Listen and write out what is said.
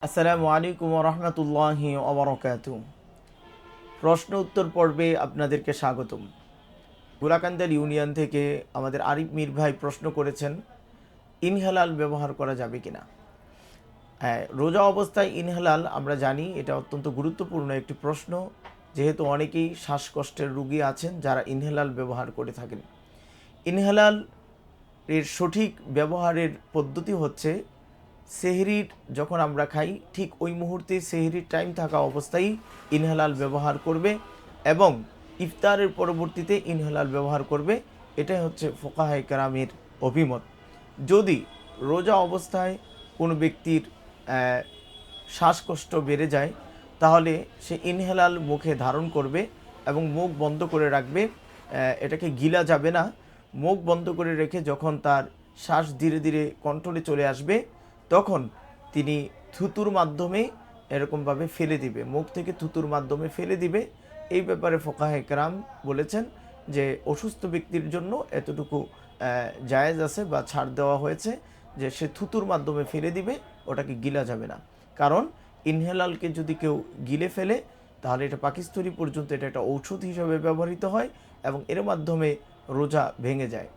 আসসালামু আলাইকুম ওয়া রাহমাতুল্লাহি ওয়া বারাকাতুহু। প্রশ্ন উত্তর পর্বে আপনাদেরকে স্বাগতম। গোলাকান্দাল ইউনিয়ন থেকে আমাদের আরিফ মীর ভাই প্রশ্ন করেছেন, ইনহেলাল ব্যবহার করা যাবে কিনা। হ্যাঁ, রোজা অবস্থায় ইনহেলাল আমরা জানি এটা অত্যন্ত গুরুত্বপূর্ণ একটি প্রশ্ন, যেহেতু অনেকেই শ্বাসকষ্টের রোগী আছেন যারা ইনহেলাল ব্যবহার করে থাকেন। ইনহেলাল এর সঠিক ব্যবহারের পদ্ধতি হচ্ছে, সেহরির যখন আমরা খাই ঠিক ওই মুহূর্তে সেহরির টাইম থাকা অবস্থায় ইনহেলাল ব্যবহার করবে এবং ইফতারের পরবর্তীতে ইনহেলাল ব্যবহার করবে। এটাই হচ্ছে ফুকাহায়ে কেরামের অভিমত। যদি রোজা অবস্থায় কোনো ব্যক্তির শ্বাসকষ্ট বেড়ে যায়, তাহলে সে ইনহেলাল মুখে ধারণ করবে এবং মুখ বন্ধ করে রাখবে। এটাকে গিলা যাবে না। মুখ বন্ধ করে রেখে যখন তার শ্বাস ধীরে ধীরে কন্ট্রোলে চলে আসবে, তখন তিনি থুতুর মাধ্যমে এরকমভাবে ফেলে দিবে, মুখ থেকে থুতুর মাধ্যমে ফেলে দিবে। এই ব্যাপারে ফুকাহায়ে কেরাম বলেছেন যে অসুস্থ ব্যক্তির জন্য এতটুকু জায়েজ আছে বা ছাড় দেওয়া হয়েছে যে সে থুতুর মাধ্যমে ফেলে দিবে, ওটাকে গিলা যাবে না। কারণ ইনহেলালকে যদি কেউ গিলে ফেলে, তাহলে এটা পাকিস্তানি পর্যন্ত এটা একটা ঔষধ হিসাবে ব্যবহৃত হয় এবং এর মাধ্যমে রোজা ভেঙে যায়।